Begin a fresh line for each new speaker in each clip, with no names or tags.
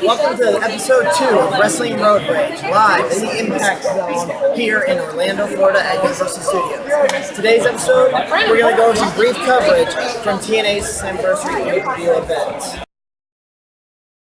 Welcome to episode 2 of Wrestling Road Rage, live in the Impact Zone here in Orlando, Florida at Universal Studios. Today's episode, we're going to go over some brief coverage from TNA Slammiversary pay-per-view event.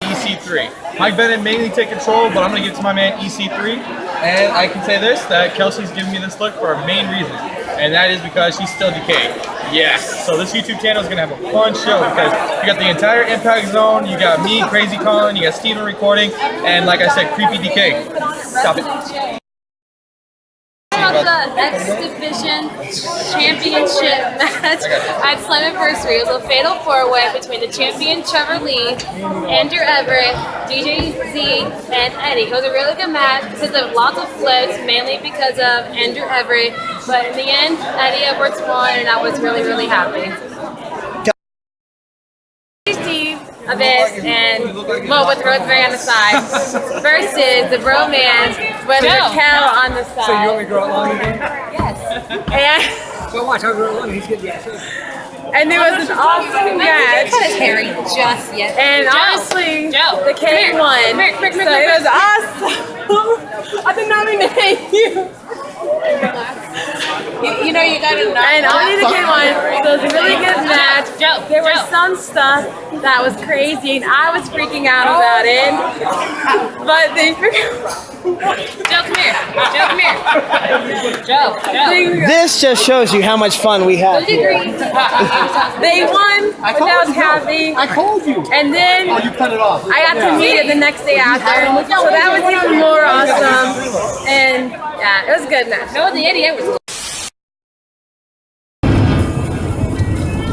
EC3. Mike Bennett mainly take control, but I'm going to give it to my man EC3. And I can say this, that Kelsey's giving me this look for a main reason, and that is because she's still decayed. Yes. So this YouTube channel is going to have a fun show because you got the entire Impact Zone, you got me, Crazy Colin, you got Steven recording, and like I said, Creepy Decay. Stop it.
The X Division Championship match at Slammiversary. It was a fatal four-way between the champion Trevor Lee, Andrew Everett, DJ Z, and Eddie. It was a really good match because of lots of flips, mainly because of Andrew Everett. But in the end, Eddie Edwards won, and I was really, really happy. Steve, Abyss, and Mo with Rosemary on the side versus the Bromance with Raquel on the side.
So you want me to grow it long again?
Yes.
So watch, I'll grow it long. He's good, yeah.
And it was an awesome match.
Cut his hair just yet.
And honestly, the K won. So it was awesome. I did not mean to hate you.
You know you gotta know.
And only the K won. So it was a really good match. There was some stuff that was crazy, and I was freaking out about it. But they
Joe, come here. Joe, come here. Joe.
This just shows you how much fun we had here.
They won, which I was happy.
I called you.
And then
Oh, you cut it off.
I got to meet it the next day after. So that was even more awesome. And yeah, it was a good match.
No, the idiot was.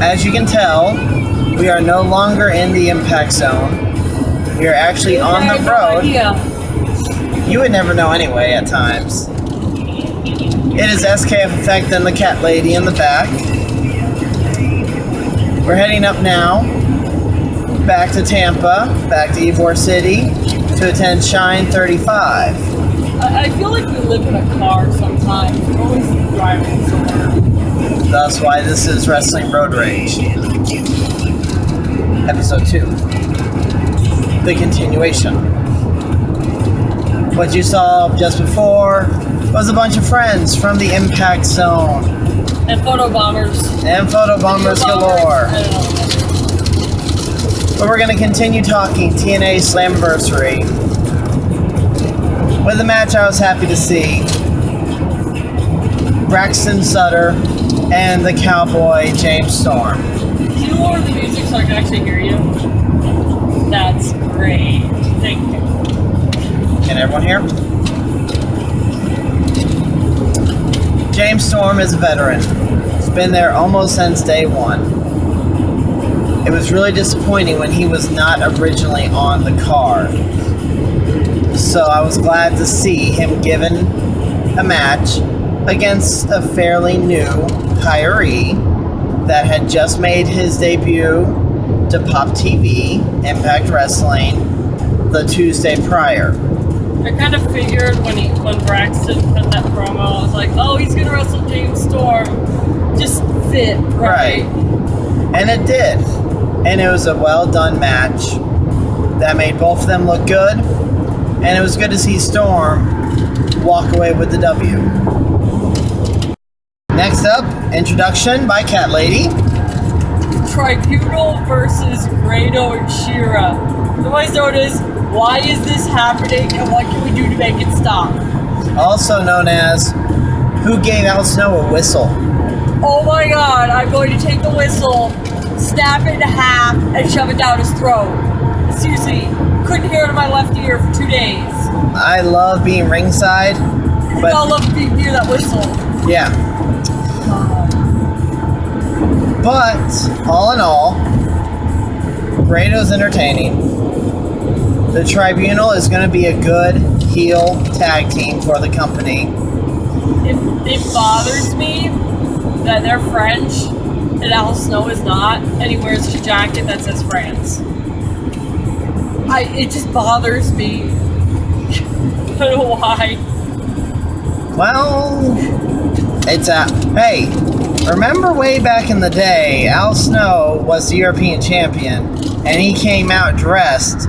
As you can tell, we are no longer in the Impact Zone. We are actually on the road. You would never know anyway at times. It is SKFeffect and the cat lady in the back. We're heading up now, back to Tampa, back to Ybor City, to attend Shine 35.
I feel like we live in a car sometimes. We're always driving somewhere.
That's why this is Wrestling Road Rage. Episode 2. The continuation. What you saw just before was a bunch of friends from the Impact Zone.
And photobombers.
And photobombers galore.
I don't know.
But we're going to continue talking TNA Slammiversary with a match I was happy to see. Braxton Sutter and the Cowboy James Storm.
Can you lower the music so I can actually hear you? That's great. Thank you.
Can everyone hear? James Storm is a veteran. He's been there almost since day one. It was really disappointing when he was not originally on the card. So I was glad to see him given a match against a fairly new hiree that had just made his debut to Pop TV, Impact Wrestling, the Tuesday prior.
I kind of figured when Braxton put that promo, I was like, oh, he's gonna wrestle James Storm. Just fit, right?
And it did. And it was a well done match that made both of them look good. And it was good to see Storm walk away with the W. Next up, introduction by Cat Lady.
Tribunal versus Grado and Shira. Otherwise known as, why is this happening and what can we do to make it stop?
Also known as, who gave Al Snow a whistle?
Oh my god, I'm going to take the whistle, snap it in half, and shove it down his throat. Seriously, couldn't hear it in my left ear for 2 days.
I love being ringside,
We
but
all love being near that whistle.
yeah. But, all in all, Grado's entertaining. The Tribunal is going to be a good heel tag team for the company.
It bothers me that they're French and Al Snow is not, and he wears a jacket that says France. It just bothers me. I don't know why.
Well, it's hey, remember way back in the day, Al Snow was the European champion, and he came out dressed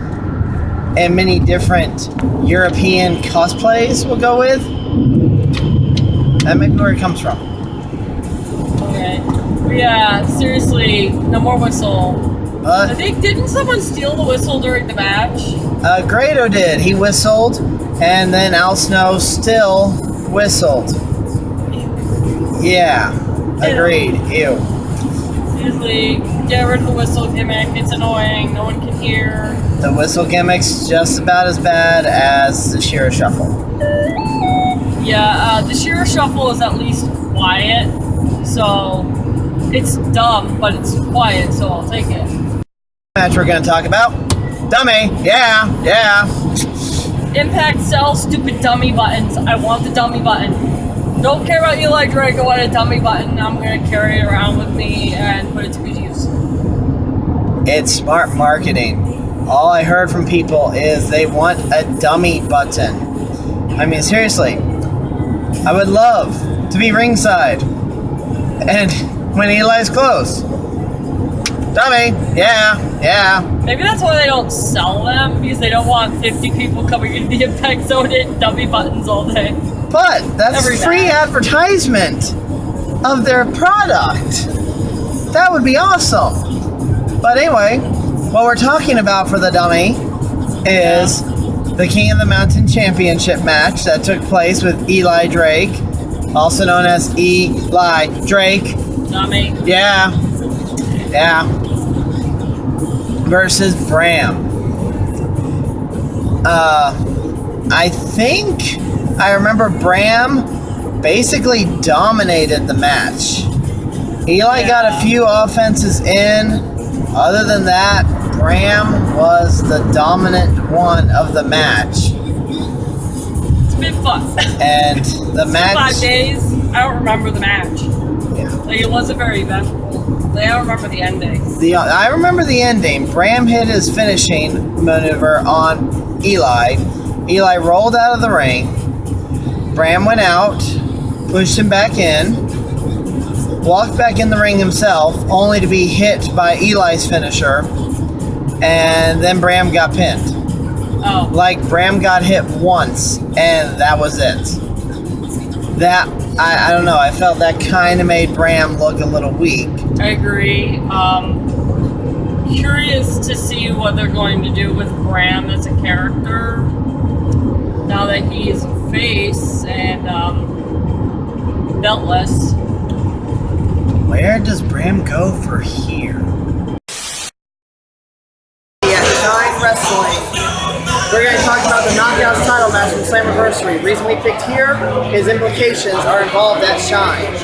and many different European cosplays, we'll go with. That may be where it comes from.
Okay. Yeah, seriously, no more whistle. I think, didn't someone steal the whistle during the match?
Grado did. He whistled, and then Al Snow still whistled. Yeah, agreed. Ew.
Seriously, get rid of the whistle gimmick. It's annoying. No one can hear.
The whistle gimmick's just about as bad as the Shira Shuffle.
Yeah, the Shira Shuffle is at least quiet, so it's dumb, but it's quiet, so I'll take it.
Match we're going to talk about. Dummy. Yeah.
Impact sells stupid dummy buttons. I want the dummy button. Don't care about Eli Drake. I want a dummy button. I'm going to carry it around with me and put it to good use.
It's smart marketing. All I heard from people is they want a dummy button. I mean, seriously. I would love to be ringside. And when Eli's close. Dummy. Yeah.
Maybe that's why they don't sell them, because they don't want 50 people coming into the Impact Zone hitting dummy buttons all day.
But that's free advertisement of their product. That would be awesome. But anyway, what we're talking about for the dummy is the King of the Mountain Championship match that took place with Eli Drake, also known as Eli Drake.
Dummy.
Yeah. Versus Bram. I think I remember Bram basically dominated the match. Eli got a few offenses in. Other than that, Bram was the dominant one of the match.
It's been fun.
And the match...
5 days. I don't remember the match.
Yeah.
Like, it wasn't very eventful. Like, I don't remember the ending.
I remember the ending. Bram hit his finishing maneuver on Eli. Eli rolled out of the ring. Bram went out, pushed him back in, walked back in the ring himself, only to be hit by Eli's finisher, and then Bram got pinned.
Oh.
Like, Bram got hit once, and that was it. That, I don't know, I felt that kind of made Bram look a little weak.
I agree. Curious to see what they're going to do with Bram as a character now that he's a face and beltless.
Where does Bram go for here? Yeah, Shine Wrestling. We're going to talk about the Knockouts title match from Slammiversary. The reason we picked here is implications are involved at Shine.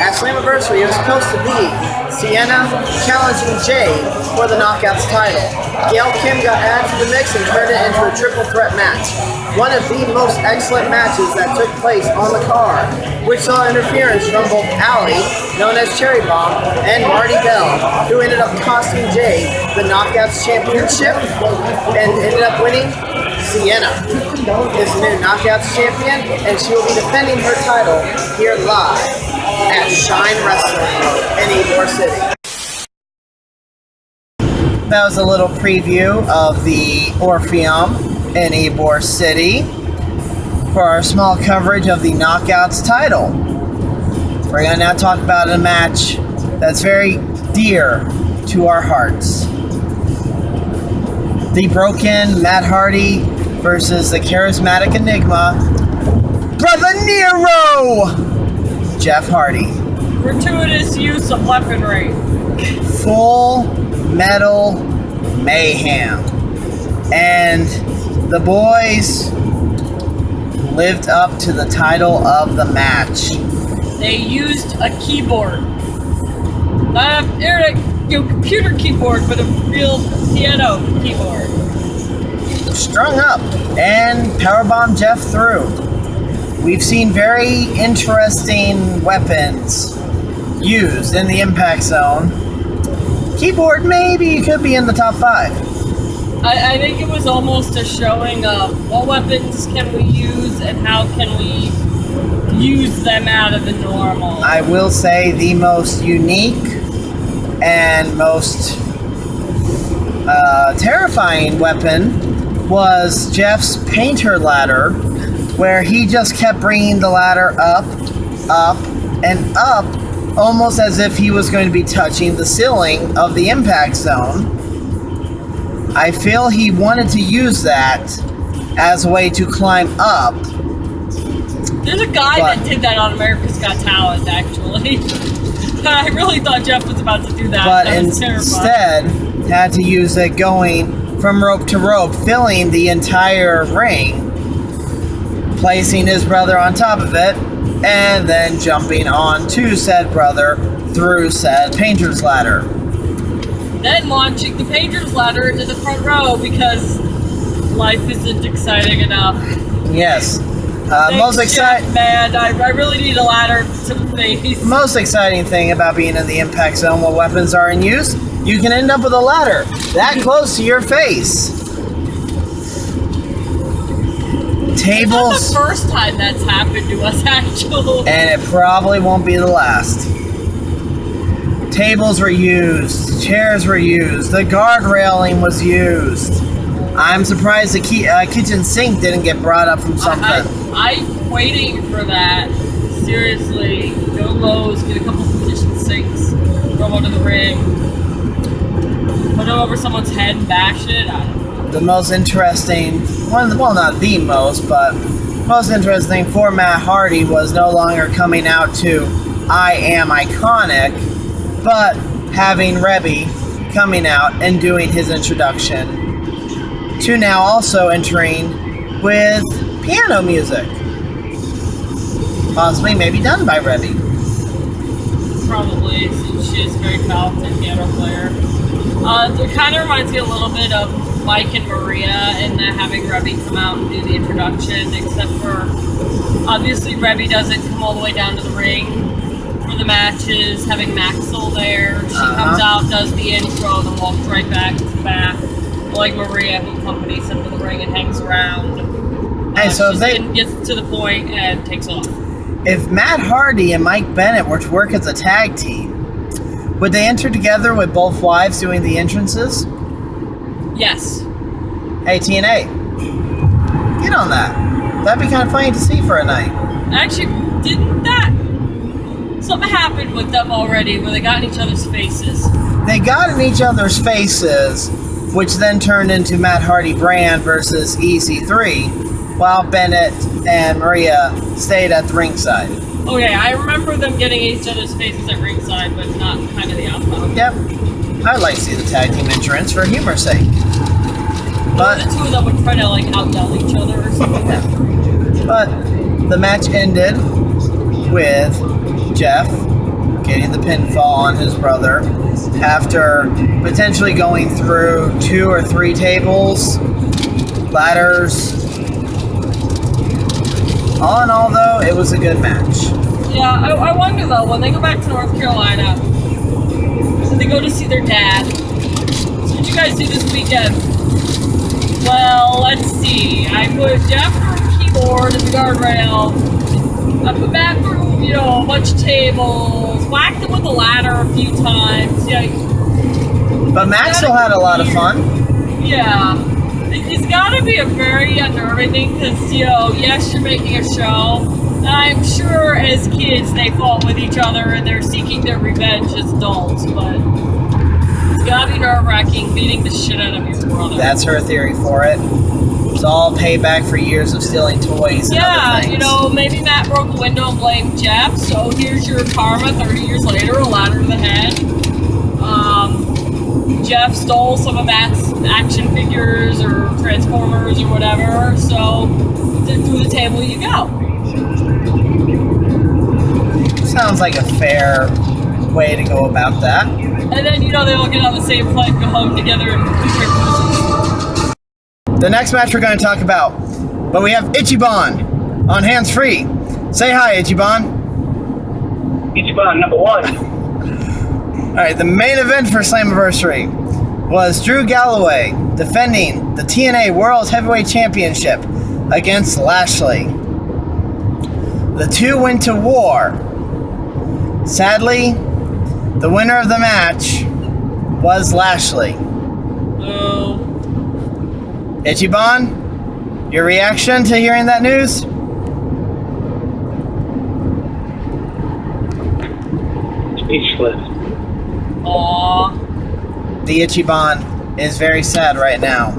At Slammiversary, it was supposed to be Sienna challenging Jay for the Knockouts title. Gail Kim got added to the mix and turned it into a triple threat match. One of the most excellent matches that took place on the card, which saw interference from both Allie, known as Cherry Bomb, and Marty Bell, who ended up costing Jay the Knockouts Championship and ended up winning. Sienna is the new Knockouts champion, and she will be defending her title here live at Shine Wrestling in Ybor City. That was a little preview of the Orpheum in Ybor City for our small coverage of the Knockouts title. We're going to now talk about a match that's very dear to our hearts. The Broken Matt Hardy versus the Charismatic Enigma, Brother Nero, Jeff Hardy.
Gratuitous use of weaponry.
Full Metal Mayhem. And the boys lived up to the title of the match.
They used a keyboard. Not a computer keyboard, but a real piano keyboard.
Strung up and powerbomb Jeff through. We've seen very interesting weapons used in the Impact Zone. Keyboard maybe could be in the top 5.
I think it was almost a showing of what weapons can we use and how can we use them out of the normal.
I will say the most unique and most terrifying weapon was Jeff's painter ladder, where he just kept bringing the ladder up, up, and up, almost as if he was going to be touching the ceiling of the impact zone. I feel he wanted to use that as a way to climb up.
There's a guy that did that on America's Got Talent, actually. I really thought Jeff was about to do that.
But
That was
instead had to use it going from rope to rope, filling the entire ring, placing his brother on top of it, and then jumping onto said brother through said painter's ladder.
Then launching the painter's ladder into the front row because life isn't exciting enough.
Yes.
Thanks, Jeff, man. I really need a ladder to the face.
Most exciting thing about being in the impact zone while weapons are in use, you can end up with a ladder that close to your face. Tables.
It's not the first time that's happened to us, actually.
And it probably won't be the last. Tables were used, chairs were used, the guard railing was used. I'm surprised the kitchen sink didn't get brought up from something.
I'm waiting for that. Seriously, go Lowe's, get a couple of kitchen sinks, throw them under the ring, put them over someone's head and bash it. I don't know.
The most interesting, well, not the most, but most interesting for Matt Hardy was no longer coming out to I Am Iconic, but having Rebby coming out and doing his introduction, to now also entering with piano music. Possibly maybe done by Rebby.
Probably, since she is a very talented piano player. It kind of reminds me a little bit of Mike and Maria in that having Rebby come out and do the introduction, except for obviously Rebby doesn't come all the way down to the ring for the matches, having Maxwell there. She comes out, does the intro, then walks right back to the back. Like Maria, who accompanies him to the ring and hangs around.
Hey, so if they
gets to the point and takes off.
If Matt Hardy and Mike Bennett were to work as a tag team, would they enter together with both wives doing the entrances?
Yes.
Hey, TNA, get on that. That'd be kind of funny to see for a night.
Actually, didn't that... Something happened with them already where they got in each other's faces.
They got in each other's faces, which then turned into Matt Hardy Brand versus EC3, while Bennett and Maria stayed at the ringside.
Okay, I remember them getting in each other's faces at ringside, but not kind of the outcome.
Yep. I'd like to see the tag team entrance for humor's sake. But
the two of them would try to like out-yell each other or something.
But the match ended with Jeff getting the pinfall on his brother after potentially going through 2 or 3 tables, ladders. All in all, though, it was a good match.
Yeah, I wonder, though, when they go back to North Carolina, and they go to see their dad, so what you guys do this weekend? Well, let's see. I put Jeff through a keyboard and the guardrail. I put Matt through, a bunch of tables, whacked him with the ladder a few times. Yeah.
But Matt still had a lot of fun.
Yeah. It's got to be a very unnerving thing because, yes, you're making a show. And I'm sure as kids they fought with each other and they're seeking their revenge as adults, but it's got to be nerve-wracking beating the shit out of your brother.
That's her theory for it. It's all payback for years of stealing toys and other things.
Maybe Matt broke a window and blamed Jeff, so here's your karma 30 years later, a ladder to the head. Jeff stole some of Matt's action figures or Transformers or whatever, so through the table you go.
Sounds like a fair way to go about that.
And then, they all get on the same flight and go home together and drink pussies.
The next match we're going to talk about, but we have Ichiban on Hands Free. Say hi, Ichiban.
Ichiban number 1.
Alright, the main event for Slammiversary was Drew Galloway defending the TNA World Heavyweight Championship against Lashley. The two went to war. Sadly, the winner of the match was Lashley.
Oh.
Ichiban, your reaction to hearing that news?
Speechless.
Aww.
The Ichiban is very sad right now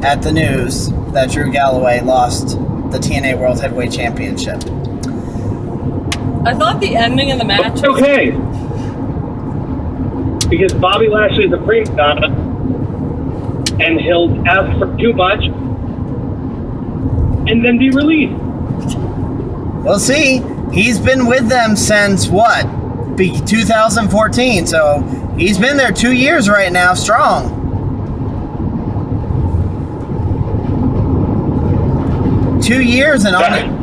at the news that Drew Galloway lost the TNA World Heavyweight Championship.
I thought the ending of the match
It's
was
okay. Because Bobby Lashley is a prima donna, and he'll ask for too much, and then be released.
We'll see. He's been with them since what? 2014, so he's been there 2 years right now, strong. 2 years and on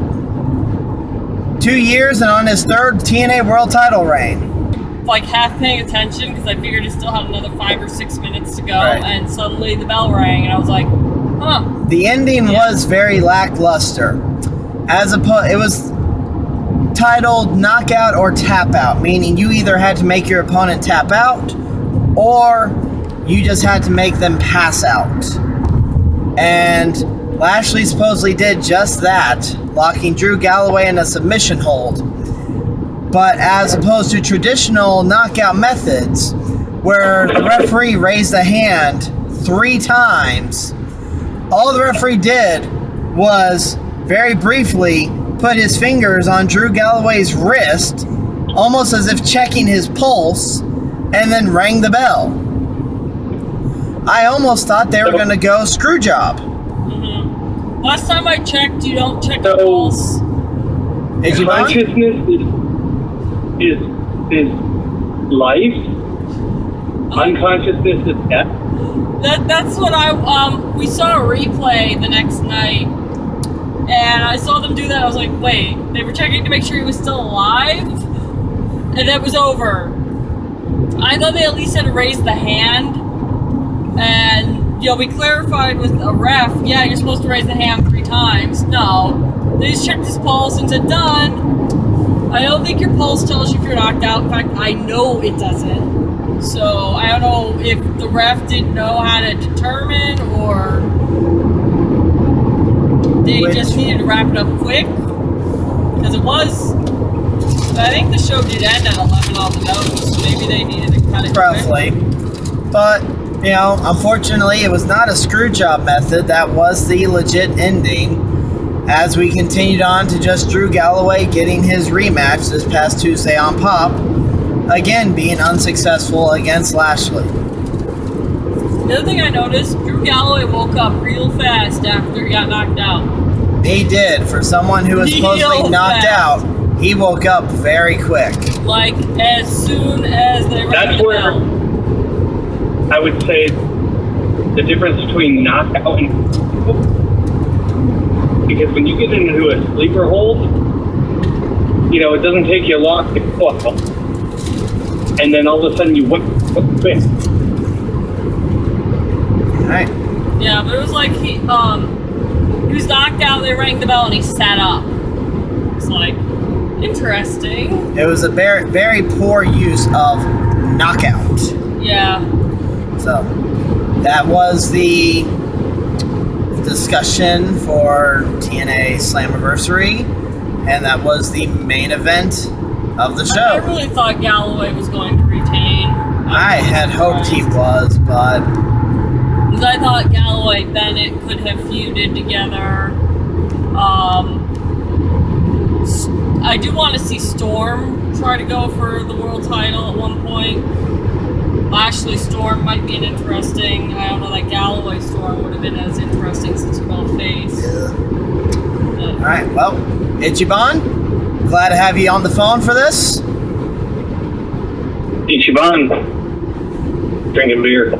2 years and on his third TNA World Title reign.
like half paying attention because I figured it still had another 5 or 6 minutes to go,
Right.
and suddenly the bell rang, and I was like, huh.
The ending was very lackluster. It was titled Knockout or Tap Out, meaning you either had to make your opponent tap out or you just had to make them pass out. And Lashley supposedly did just that, locking Drew Galloway in a submission hold. But as opposed to traditional knockout methods, where the referee raised a hand 3 times, all the referee did was very briefly put his fingers on Drew Galloway's wrist, almost as if checking his pulse, and then rang the bell. I almost thought they were going to go screw job.
Mm-hmm. Last time I checked, you don't check
So-
the pulse.
Consciousness is life. Unconsciousness is death.
That's what we saw a replay the next night, and I saw them do that. I was like, wait, they were checking to make sure he was still alive, and it was over. I thought they at least had to raise the hand, and we clarified with a ref, yeah, you're supposed to raise the hand 3 times. No, they just checked his pulse and said, done. I don't think your pulse tells you if you're knocked out. In fact, I know it doesn't. So I don't know if the ref didn't know how to determine, or they just needed to wrap it up quick, because it was. I think the show did end at 11 on the nose, so maybe they needed to cut it
Roughly. But, unfortunately, it was not a screw job method. That was the legit ending. As we continued on to just Drew Galloway getting his rematch this past Tuesday on Pop, again being unsuccessful against Lashley.
The other thing I noticed, Drew Galloway woke up real fast after he got knocked out.
He did. For someone who was supposedly
Real
knocked
fast.
out, he woke up very quick.
Like, as soon as they rang
That's
the
where
bell.
I would say the difference between knockout and, because when you get into a sleeper hold, it doesn't take you long to fall, and then all of a sudden you went quick.
Alright.
Yeah, but it was like he was knocked out, they rang the bell, and he sat up. It's like, interesting.
It was a very, very poor use of knockout.
Yeah.
So, that was the discussion for TNA Slammiversary, and that was the main event of the
I
show.
really thought Galloway was going to retain.
I had hoped he was, but
Because I thought Galloway Bennett could have feuded together. I do want to see Storm try to go for the world title at one point. Lashley Storm might be an interesting. I don't know that Galloway Storm would have been as interesting since we're both face. But-
alright, well, Ichiban, glad to have you on the phone for this.
Ichiban, drinking beer.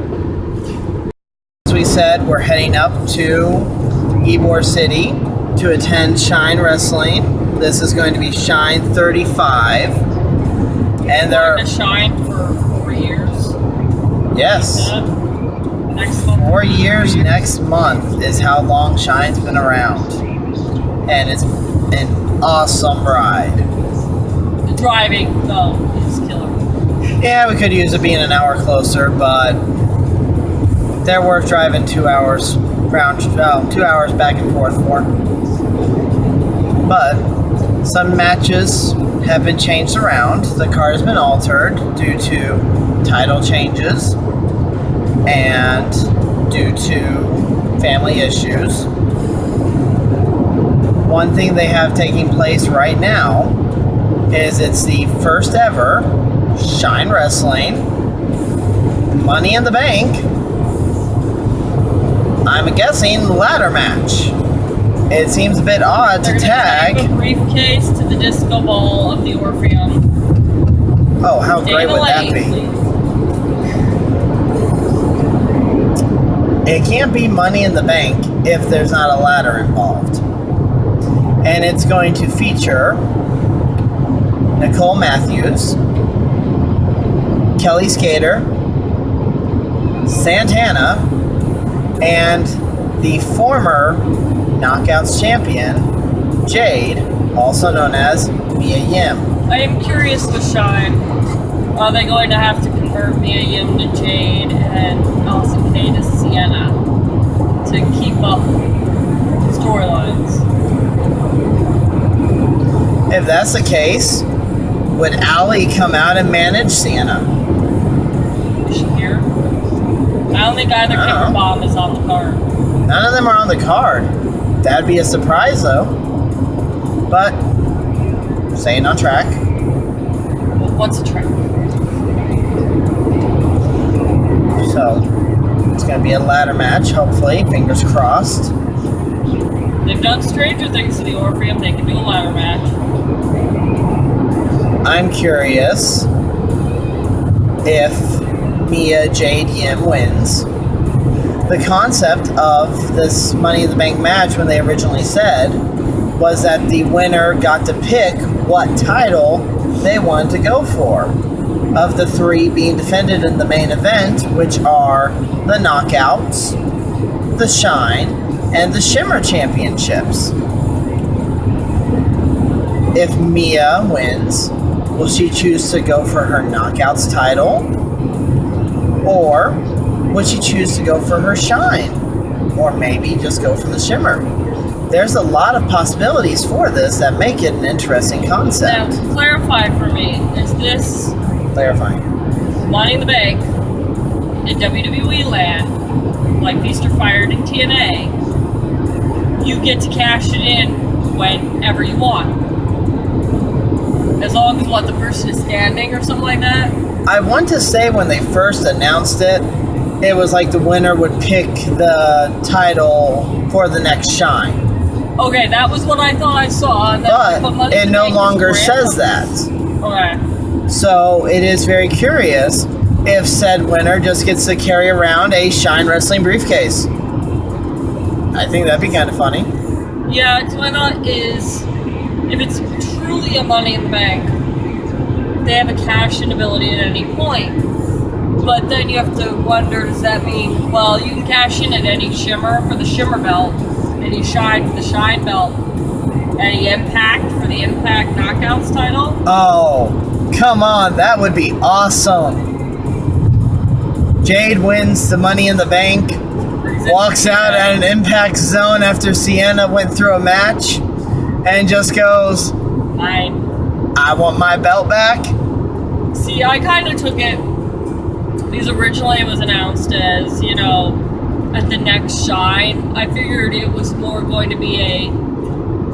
As we said, we're heading up to Ybor City to attend Shine Wrestling. This is going to be Shine 35. And there are,
to shine for 4 years.
yes,
Next month.
4 years next month is how long Shine's been around. And it's an awesome ride.
The driving, though, is killer.
Yeah, we could use it being an hour closer, but they're worth driving 2 hours 2 hours back and forth for. But some matches have been changed around. The card has been altered due to title changes and due to family issues. One thing they have taking place right now is it's the first ever Shine Wrestling Money in the Bank, I'm guessing, ladder match. It seems a bit odd to tag
a briefcase to the disco ball of the Orpheum.
Oh, how great would that be? It can't be Money in the Bank if there's not a ladder involved. And it's going to feature Nicole Matthews, Kelly Skater, Santana, and the former Knockouts champion, Jade, also known as Mia Yim.
I am curious with Shine. Are they going to have to convert Mia Yim to Jade and Allison Kay to Sienna to keep up storylines?
If that's the case, would Allie come out and manage Sienna?
Is she here? I don't think either Kicker Bomb is on the card.
None of them are on the card. That'd be a surprise, though. But, staying on track.
Well, what's a track?
So, it's going to be a ladder match, hopefully. Fingers crossed.
They've done stranger things to the Orpheum. They can do a ladder match.
I'm curious if Mia Jade Yim wins. The concept of this Money in the Bank match, when they originally said, was that the winner got to pick what title they wanted to go for. Of the three being defended in the main event, which are the Knockouts, the Shine, and the Shimmer Championships. If Mia wins, will she choose to go for her Knockouts title? Or would she choose to go for her Shine? Or maybe just go for the Shimmer? There's a lot of possibilities for this that make it an interesting concept.
Now, clarify for me, is this
Clarifying.
Money in the Bank in WWE land, like Feast or Fired in TNA, you get to cash it in whenever you want. As long as the person is standing or something like that?
I want to say when they first announced it, it was like the winner would pick the title for the next Shine.
Okay, that was what I thought I saw.
But it no longer says that.
Okay.
So it is very curious if said winner just gets to carry around a Shine Wrestling briefcase. I think that'd be kind of funny.
Yeah, why not is, if it's truly a Money in the Bank, they have a cash-in ability at any point. But then you have to wonder, does that mean, well, you can cash in at any Shimmer for the Shimmer belt, any Shine for the Shine belt, any Impact for the Impact Knockouts title?
Oh, come on, that would be awesome. Jade wins the Money in the Bank, walks out at an Impact Zone after Sienna went through a match, and just goes, I want my belt back.
See, I kind of took it, because originally it was announced as, you know, at the next Shine. I figured it was more going to be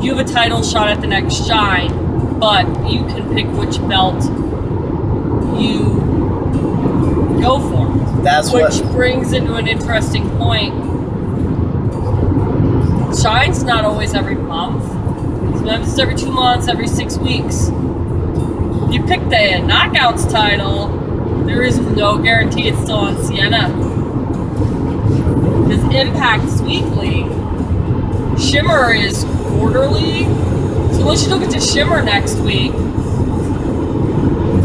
you have a title shot at the next Shine, but you can pick which belt you go for. Which brings into an interesting point. Shine's not always every month. Sometimes it's every 2 months, every 6 weeks. You pick the Knockouts title, there is no guarantee it's still on Sienna. Because Impact is weekly. Shimmer is quarterly. So unless you don't get to Shimmer next week,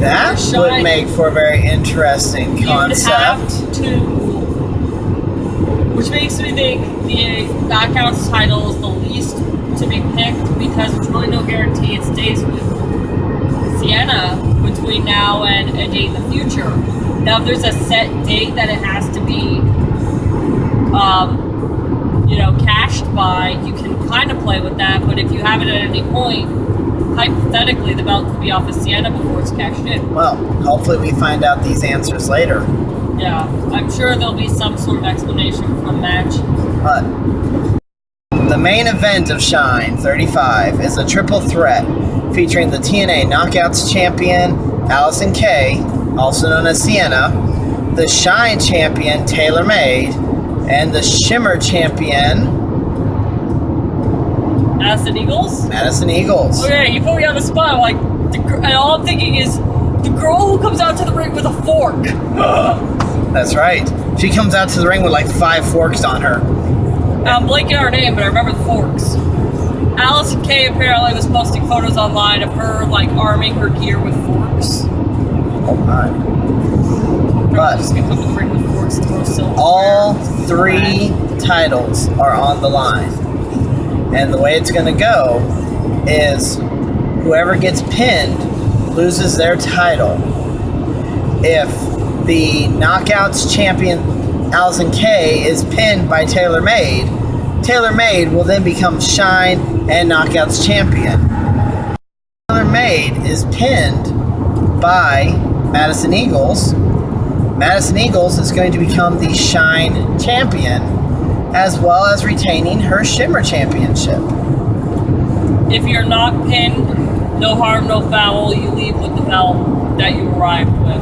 that would make for a very interesting concept.
You'd have to, which makes me think the Knockouts title is the least to be picked because there's really no guarantee it stays with Sienna between now and a date in the future. Now, if there's a set date that it has to be cashed by, you can kind of play with that. But if you have it at any point, hypothetically, the belt could be off of Sienna before it's cashed in.
Well, hopefully we find out these answers later.
Yeah, I'm sure there'll be some sort of explanation from the match.
But the main event of Shine 35 is a triple threat featuring the TNA Knockouts champion, Allison Kay, also known as Sienna, the Shine champion, Taylor Made, and the Shimmer champion,
Madison Eagles?
Madison Eagles.
Okay, you put me on the spot. Like, and all I'm thinking is the girl who comes out to the ring with a fork.
That's right. She comes out to the ring with like 5 forks on her.
I'm blanking on her name, but I remember the forks. Allison Kay apparently was posting photos online of her like arming her gear with forks.
Oh my. But
Just gonna come to the ring with forks and throw silver.
all 3 titles are on the line. And the way it's going to go is whoever gets pinned loses their title. If the Knockouts champion Allison Kay is pinned by Taylor Made, Taylor Made will then become Shine and Knockouts champion. Taylor Made is pinned by Madison Eagles. Madison Eagles is going to become the Shine champion, as well as retaining her Shimmer championship.
If you're not pinned, no harm, no foul, you leave with the belt that you arrived with.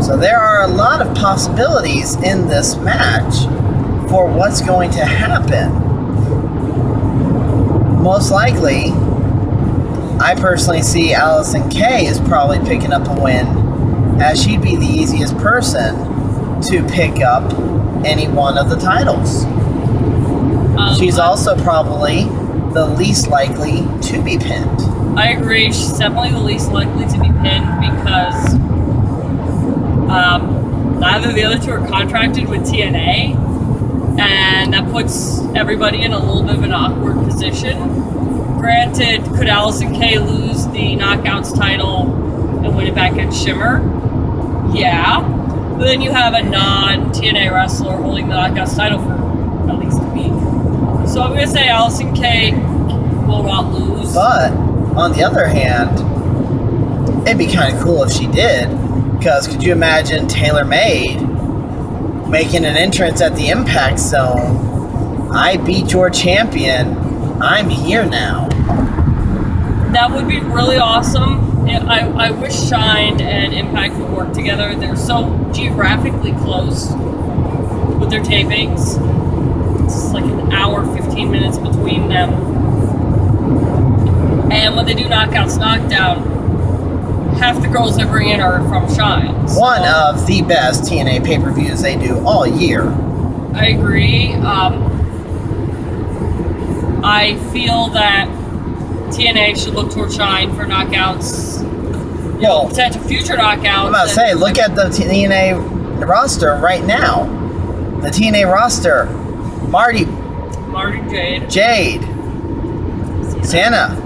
So there are a lot of possibilities in this match for what's going to happen. Most likely, I personally see Allison Kay is probably picking up a win, as she'd be the easiest person to pick up any one of the titles. She's also probably the least likely to be pinned.
I agree. She's definitely the least likely to be pinned because neither of the other 2 are contracted with TNA, and that puts everybody in a little bit of an awkward position. Granted, could Allison Kay lose the Knockouts title and win it back at Shimmer? Yeah. But then you have a non-TNA wrestler holding the Knockouts title for at least a week. So I'm going to say Allison Kay will not lose.
But, on the other hand, it'd be kind of cool if she did. Because could you imagine Taylor Made making an entrance at the Impact Zone? I beat your champion. I'm here now.
That would be really awesome. I wish Shine and Impact would work together. They're so geographically close with their tapings. It's like an hour, 15 minutes between them. And when they do Knockouts Knockdown, half the girls they bring in are from Shine. So
One of the best TNA pay-per-views they do all year.
I agree. I feel that TNA should look toward Shine for knockouts.
Well,
Potential future knockouts.
I'm about to say, look at the TNA roster right now. The TNA roster: Marty, Jade, Santa,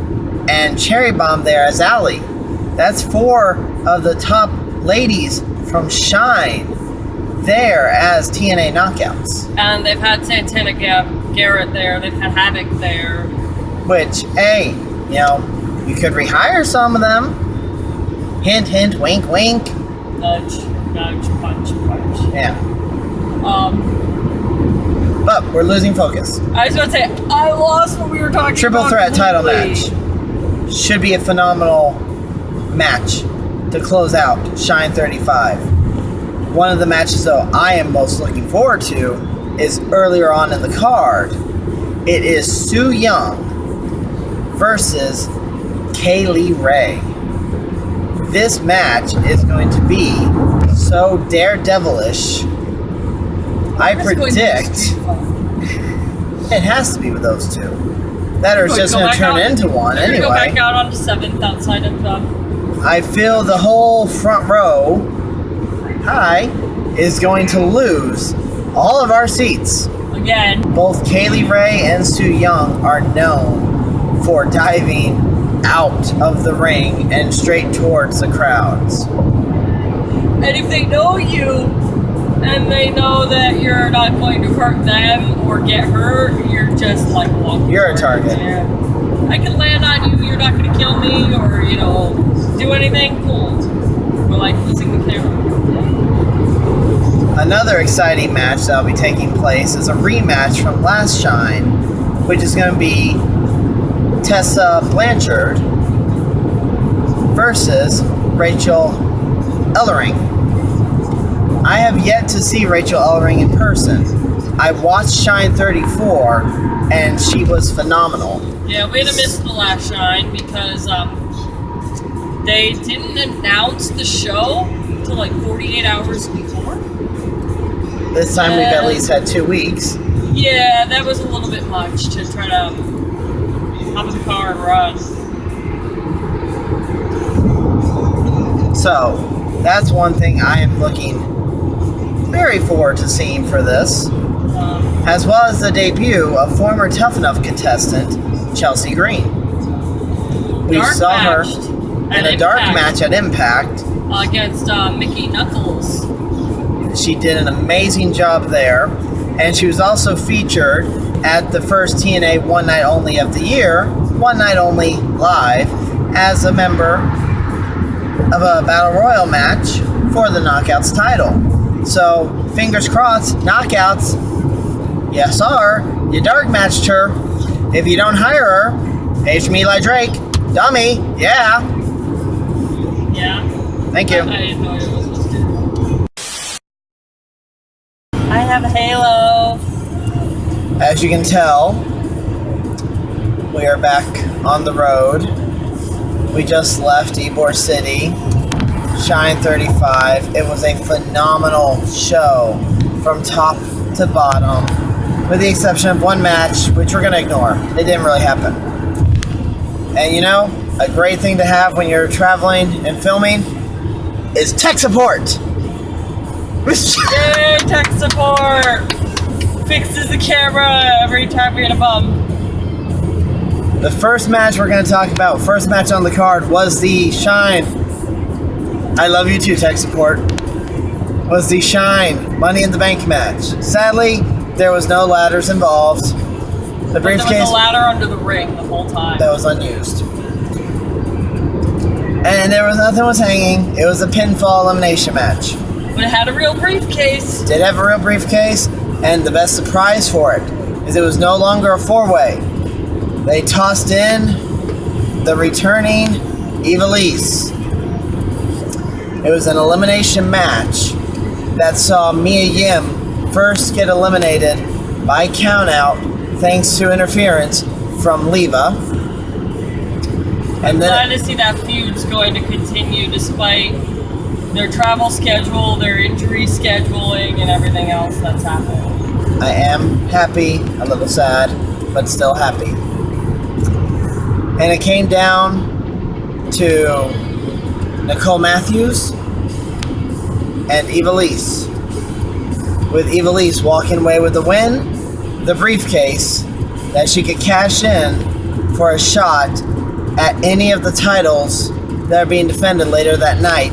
and Cherry Bomb there as Allie. That's 4 of the top ladies from Shine there as TNA knockouts.
And they've had Santana Garrett there. They've had Havoc there.
Which, hey, you know, you could rehire some of them. Hint, hint, wink, wink.
Nudge, nudge, punch, punch.
Yeah.
Um,
But we're losing focus.
I was going to say, I lost what we were talking
Triple
about.
threat title
completely.
match. Should be a phenomenal match to close out Shine 35. One of the matches, though, I am most looking forward to is earlier on in the card. It is Su Yung versus Kaylee Ray. This match is going to be so daredevilish. I predict it has to be with those 2. That or it's just going to turn into one
They're
anyway.
Go back out onto 7th outside of
I feel the whole front row high is going to lose all of our seats.
again.
Both Kaylee Ray and Su Yung are known for diving out of the ring and straight towards the crowds.
And if they know you and they know that you're not going to hurt them or get hurt, you're just like walking.
You're a target.
Yeah. I can land on you, you're not going to kill me or, you know, do anything cool. We're like losing the camera.
Another exciting match that will be taking place is a rematch from last Shine, which is going to be Tessa Blanchard versus Rachel Ellering. I have yet to see Rachel Ellering in person. I watched Shine 34, and she was phenomenal.
Yeah, way to miss the last Shine because they didn't announce the show till like 48 hours before.
This time we've at least had 2 weeks.
Yeah, that was a little bit much to try to hop in the car and run.
So, that's one thing I am looking very forward to seeing for this, as well as the debut of former Tough Enough contestant Chelsea Green. We saw her in a dark match at Impact
against Mickey Knuckles.
She did an amazing job there, and she was also featured at the first TNA One Night Only of the year, One Night Only Live, as a member of a Battle Royal match for the Knockouts title. So, fingers crossed, Knockouts, you saw her, you dark matched her. If you don't hire her, page from Eli Drake, dummy, yeah.
Yeah.
Thank you.
I didn't know it was listed. I have a Halo.
As you can tell, we are back on the road. We just left Ybor City, Shine 35. It was a phenomenal show from top to bottom, with the exception of one match, which we're going to ignore. It didn't really happen. And you know, a great thing to have when you're traveling and filming is tech support.
Yay, tech support! Fixes the camera every time we hit a bump.
The first match we're going to talk about, first match on the card, was the Shine. I love you too, tech support. Was the Shine Money in the Bank match. Sadly, there was no ladders involved. The briefcase.
There was a ladder under the ring the whole time.
That was unused. And there was nothing was hanging. It was a pinfall elimination match.
But it had a real briefcase.
Did have a real briefcase, and the best surprise for it is it was no longer a four-way. They tossed in the returning Evilise. It was an elimination match that saw Mia Yim first get eliminated by countout thanks to interference from Leva. And then
Glad to see that feud's going to continue despite their travel schedule, their injury scheduling, and everything else that's happening.
I am happy, a little sad, but still happy. And it came down to Nicole Matthews and Evilise. With Evilise walking away with the win, the briefcase that she could cash in for a shot at any of the titles that are being defended later that night.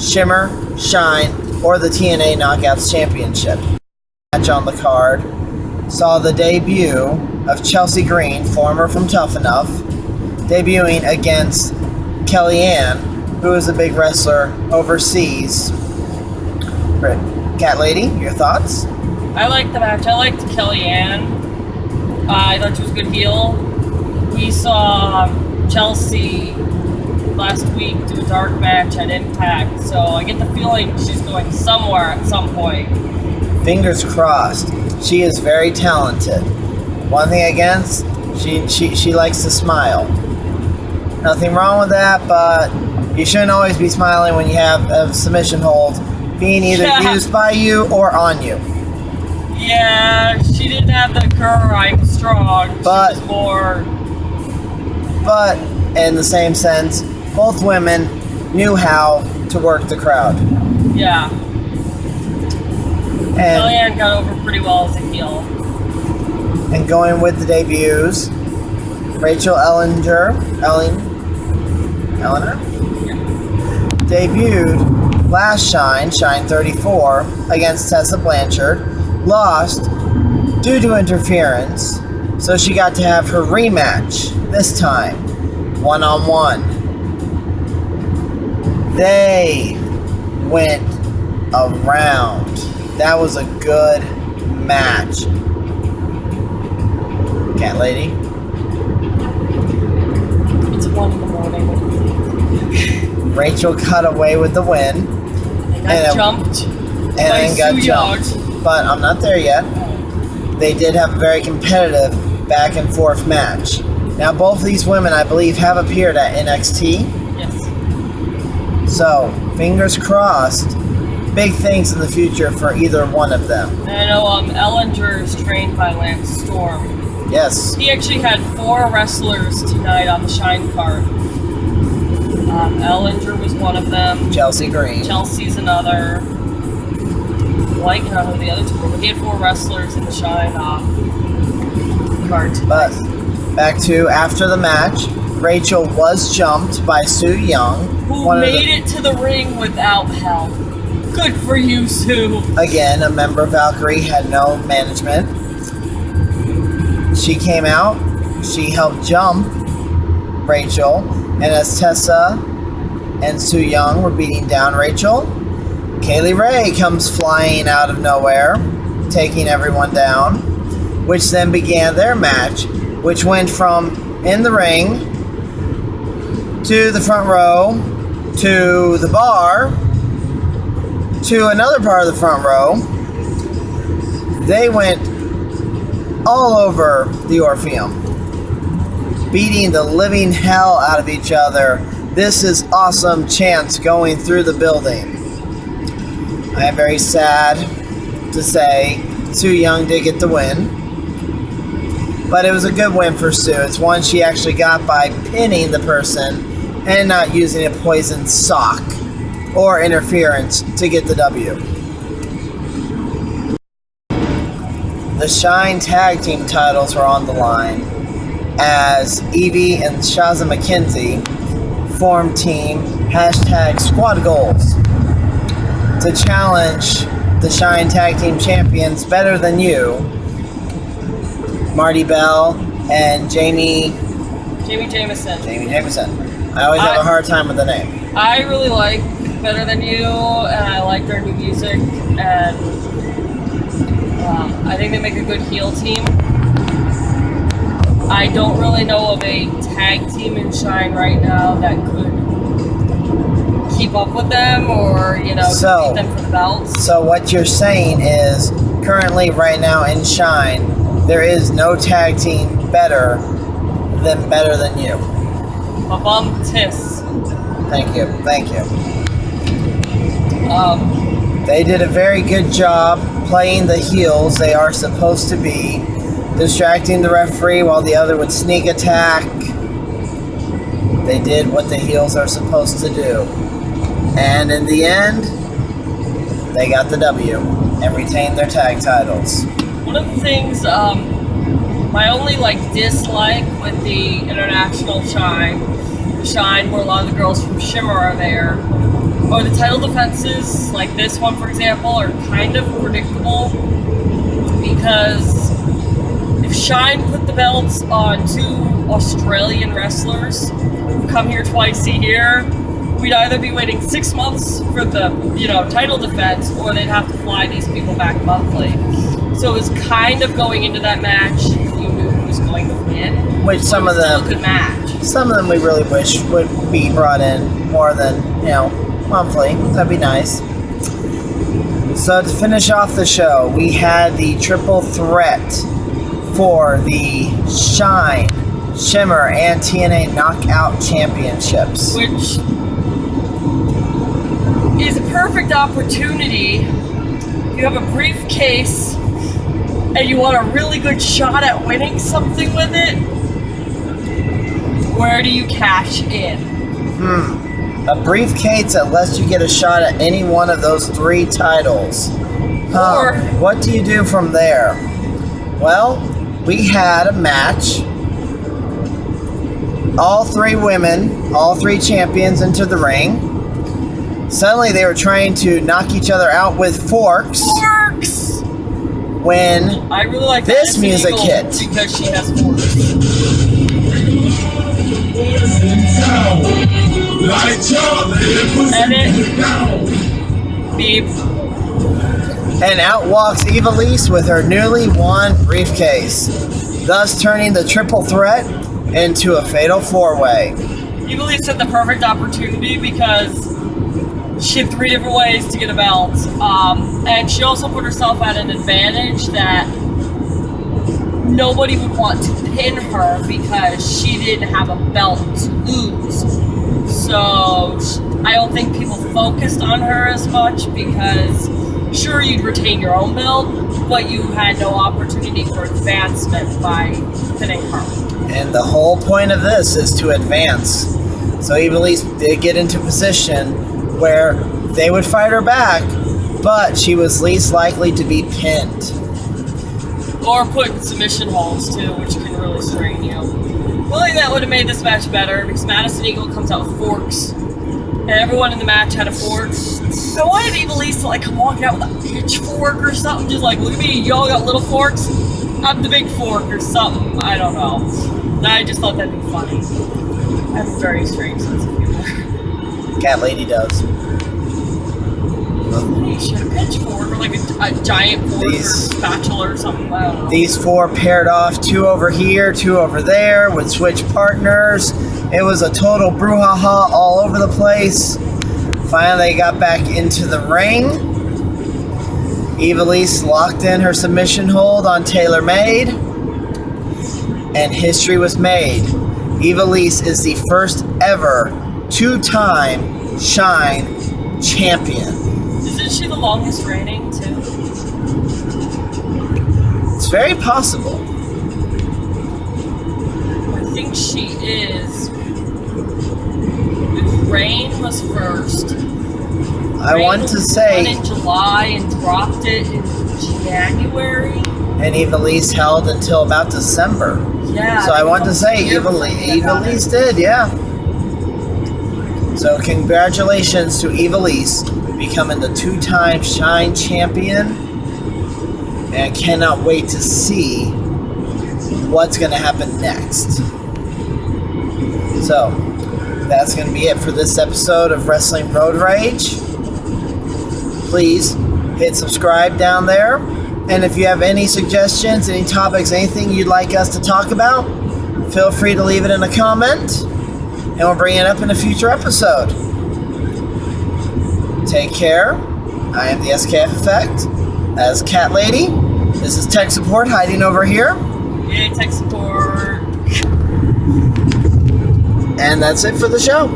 Shimmer, Shine, or the TNA Knockouts Championship. Match on the card saw the debut of Chelsea Green, former from Tough Enough, debuting against Kellyanne, who is a big wrestler overseas. Cat Lady, your thoughts?
I liked the match. I liked Kellyanne. I thought she was a good heel. We saw Chelsea last week do a dark match at Impact, so I get the feeling she's going somewhere at some point.
Fingers crossed. She is very talented. One thing against, she likes to smile. Nothing wrong with that, but you shouldn't always be smiling when you have a submission hold being either used by you or on you.
Yeah, she didn't have the I'm strong.
But,
she was more...
But, in the same sense, both women knew how to work the crowd.
Yeah.
And
Kellyanne got over pretty well as a heel.
And going with the debuts, Rachel Eleanor
Yeah.
debuted last Shine, Shine 34, against Tessa Blanchard, lost due to interference, so she got to have her rematch, this time, one-on-one. They went around. That was a good match. Cat lady?
It's 1 in the morning.
Rachel cut away with the win.
I got jumped.
And then got jumped. But I'm not there yet. They did have a very competitive back and forth match. Now both of these women, I believe, have appeared at NXT.
Yes.
So, fingers crossed. Big things in the future for either one of them.
And I know Ellinger is trained by Lance Storm.
Yes.
He actually had 4 wrestlers tonight on the Shine card. Ellinger was one of them.
Chelsea Green.
Chelsea's another. Like, I don't know who the other 2 were, but he had 4 wrestlers in the Shine card tonight.
But back to after the match, Rachel was jumped by Sue Young.
Who made it to the ring without help. Good for you, Sue.
Again, a member of Valkyrie had no management. She came out, she helped jump Rachel, and as Tessa and Sue Young were beating down Rachel, Kaylee Ray comes flying out of nowhere, taking everyone down, which then began their match, which went from in the ring to the front row to the bar to another part of the front row. They went all over the Orpheum, beating the living hell out of each other. This is awesome chants going through the building. I am very sad to say Sue Young did get the win, but it was a good win for Sue. It's one she actually got by pinning the person and not using a poison sock or interference to get the W. The Shine Tag Team titles were on the line as Evie and Shaza McKenzie formed team #Squad Goals to challenge the Shine Tag Team Champions Better Than You, Marty Bell and Jamie
Jameson.
I always have a hard time with the name.
I really like Better Than You, and I like their new music, and I think they make a good heel team. I don't really know of a tag team in Shine right now that could keep up with them or, beat them for the belts.
So what you're saying is, currently right now in Shine, there is no tag team better than you.
Tis.
Thank you. They did a very good job playing the heels they are supposed to be, distracting the referee while the other would sneak attack. They did what the heels are supposed to do. And in the end, they got the W and retained their tag titles.
One of the things, my only dislike with the International Shine where a lot of the girls from Shimmer are there, or the title defenses, like this one for example, are kind of predictable because if Shine put the belts on 2 Australian wrestlers who come here twice a year, we'd either be waiting 6 months for the title defense, or they'd have to fly these people back monthly. So it was kind of going into that match, you knew who was going to win.
Which some of them,
still a good match.
Some of them we really wish would be brought in more than monthly. That'd be nice. So to finish off the show, we had the triple threat for the Shine, Shimmer, and TNA Knockout Championships.
Which is a perfect opportunity. You have a briefcase and you want a really good shot at winning something with it. Where do you cash in?
A briefcase that lets you get a shot at any one of those 3 titles.
Or
what do you do from there? Well, we had a match. All 3 women, all 3 champions into the ring. Suddenly they were trying to knock each other out with forks.
Forks!
When
I really like
this
Madison
music
Eagle
hit.
because she has forks. Edit. Beep.
And out walks Evilise with her newly won briefcase, thus turning the triple threat into a fatal four-way.
Evilise had the perfect opportunity because she had 3 different ways to get a belt. And she also put herself at an advantage that nobody would want to pin her because she didn't have a belt to lose. So I don't think people focused on her as much because sure, you'd retain your own belt, but you had no opportunity for advancement by pinning her.
And the whole point of this is to advance. So Evilise did get into position where they would fight her back, but she was least likely to be pinned.
Or put in submission holds too, which can really strain you. Well, I think that would have made this match better because Madison Eagle comes out with forks. And everyone in the match had a fork. I wanted Evilise to like come walking out with a pitchfork or something, just like, look at me, y'all got little forks. I'm the big fork or something. I don't know. I just thought that'd be funny. I have a very strange sense of humor.
Cat Lady does.
She had a pitchfork or like a giant fork or spatula or something. I don't know.
These 4 paired off, 2 over here, 2 over there, would switch partners. It was a total brouhaha all over the place. Finally, they got back into the ring. Evilise locked in her submission hold on Taylor Made. And history was made. Evilise is the first ever 2-time Shine champion.
Isn't she the longest reigning, too?
It's very possible.
I think she is. If Reign was first.
I want to say.
Reign won in July and dropped it in January.
And Evilise held until about December.
Yeah.
So I want to say Evilise did, yeah. So congratulations to Evilise becoming the 2-time Shine champion. And I cannot wait to see what's going to happen next. So that's going to be it for this episode of Wrestling Road Rage. Please hit subscribe down there. And if you have any suggestions, any topics, anything you'd like us to talk about, feel free to leave it in a comment. And we'll bring it up in a future episode. Take care. I am the SKFeffect. As Cat Lady. This is Tech Support hiding over here.
Yay, Tech Support.
And that's it for the show.